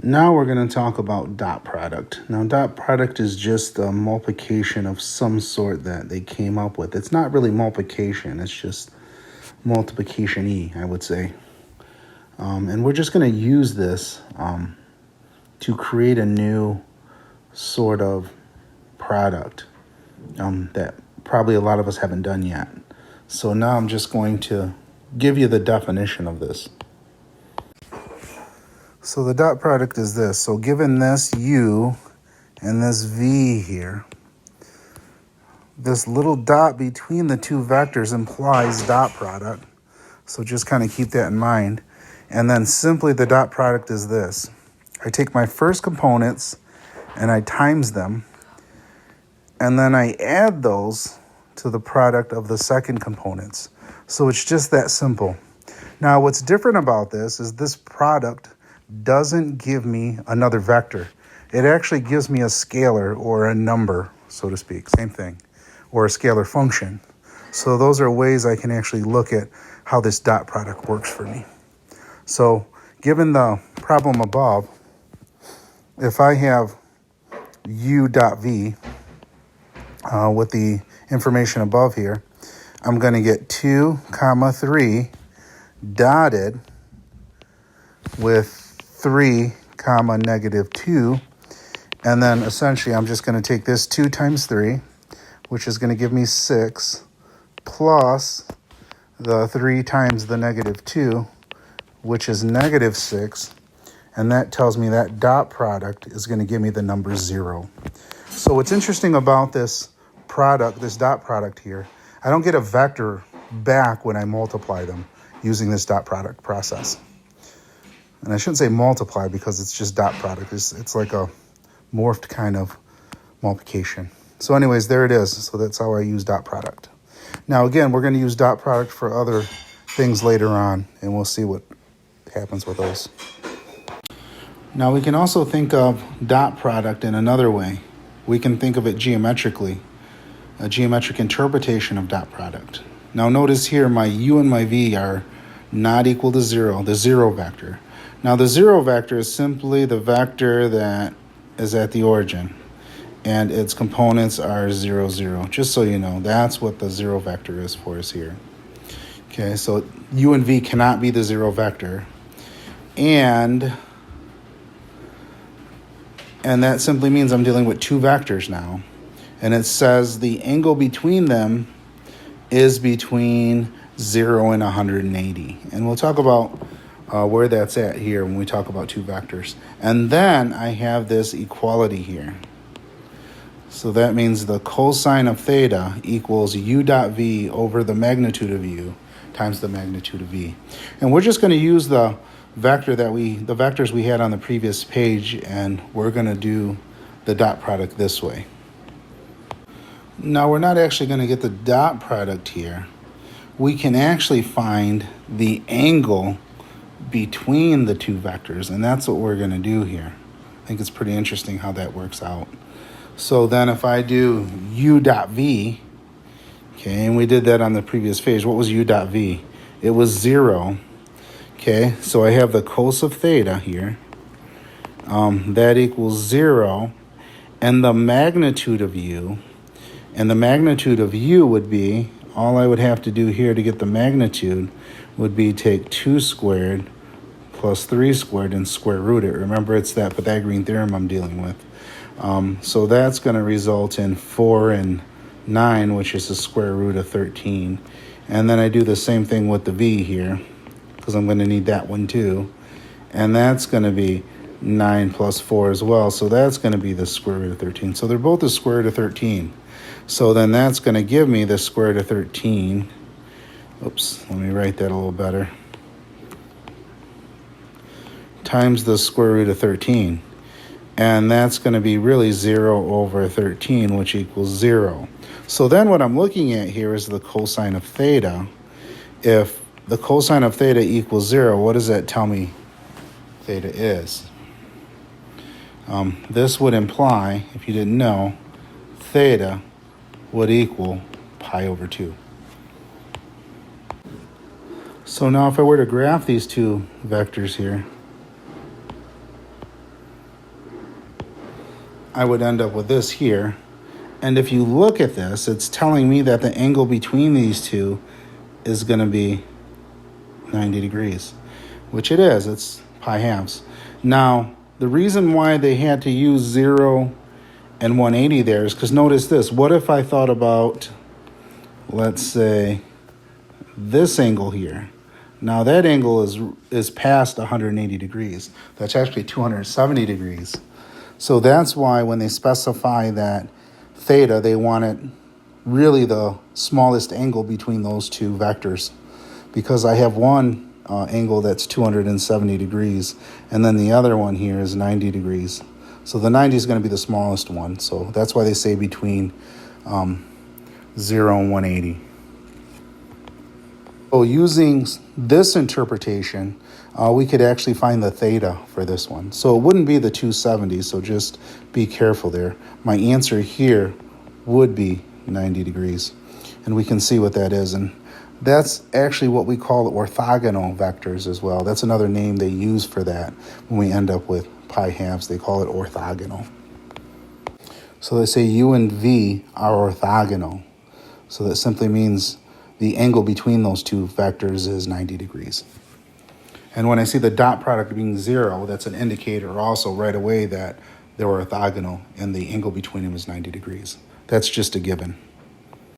Now we're going to talk about dot product. Now dot product is just a multiplication of some sort that they came up with. It's not really multiplication, it's just multiplication-y, I would say. And we're just going to use this to create a new sort of product that probably a lot of us haven't done yet. So now I'm just going to give you the definition of this. So the dot product is this. So given this U and this V here, this little dot between the two vectors implies dot product. So just kind of keep that in mind. And then simply the dot product is this. I take my first components and I times them, and then I add those to the product of the second components. So it's just that simple. Now what's different about this is this product doesn't give me another vector. It actually gives me a scalar or a number, so to speak, same thing, or a scalar function. So those are ways I can actually look at how this dot product works for me. So given the problem above, if I have u dot v with the information above here, I'm going to get 2, 3 dotted with 3, -2. And then essentially I'm just going to take this 2 times 3, which is going to give me 6, plus the 3 times the -2, which is -6. And that tells me that dot product is going to give me the number 0. So what's interesting about this product, this dot product here, I don't get a vector back when I multiply them using this dot product process. And I shouldn't say multiply because it's just dot product. It's like a morphed kind of multiplication. So anyways, there it is. So that's how I use dot product. Now again, we're going to use dot product for other things later on, and we'll see what happens with those. Now we can also think of dot product in another way. We can think of it geometrically, a geometric interpretation of dot product. Now notice here my u and my v are not equal to 0, the 0 vector. Now the 0 vector is simply the vector that is at the origin, and its components are 0, 0. Just so you know, that's what the 0 vector is for us here. Okay, so u and v cannot be the 0 vector, and that simply means I'm dealing with two vectors now. And it says the angle between them is between 0 and 180. And we'll talk about where that's at here when we talk about two vectors. And then I have this equality here. So that means the cosine of theta equals u dot v over the magnitude of u times the magnitude of v. And we're just going to use the vectors we had on the previous page, and we're going to do the dot product this way. Now we're not actually going to get the dot product here. We can actually find the angle between the two vectors, and that's what we're going to do here. I think it's pretty interesting how that works out. So then if I do u dot v, okay, and we did that on the previous page, what was u dot v? It was 0. Okay, so I have the cos of theta here. That equals 0, and the magnitude of u. And the magnitude of u would be, all I would have to do here to get the magnitude would be take 2 squared plus 3 squared and square root it. Remember, it's that Pythagorean theorem I'm dealing with. So that's going to result in 4 and 9, which is the square root of 13. And then I do the same thing with the v here, because I'm going to need that one too. And that's going to be 9 plus 4 as well. So that's going to be the square root of 13. So they're both the square root of 13. So then that's going to give me the square root of 13. Oops, let me write that a little better. Times the square root of 13. And that's going to be really 0 over 13, which equals 0. So then what I'm looking at here is the cosine of theta. If the cosine of theta equals 0, what does that tell me theta is? This would imply, if you didn't know, theta would equal pi over 2. So now if I were to graph these two vectors here, I would end up with this here. And if you look at this, it's telling me that the angle between these two is going to be 90 degrees, which it is. It's pi halves. Now, the reason why they had to use 0 and 180 there is because notice this. What if I thought about, let's say, this angle here? Now that angle is past 180 degrees. That's actually 270 degrees. So that's why when they specify that theta, they want it really the smallest angle between those two vectors, because I have one angle that's 270 degrees, and then the other one here is 90 degrees. So the 90 is going to be the smallest one. So that's why they say between 0 and 180. So using this interpretation, we could actually find the theta for this one. So it wouldn't be the 270, so just be careful there. My answer here would be 90 degrees. And we can see what that is. And that's actually what we call orthogonal vectors as well. That's another name they use for that when we end up with pi halves. They call it orthogonal. So they say U and V are orthogonal. So that simply means the angle between those two vectors is 90 degrees. And when I see the dot product being 0, that's an indicator also right away that they're orthogonal and the angle between them is 90 degrees. That's just a given.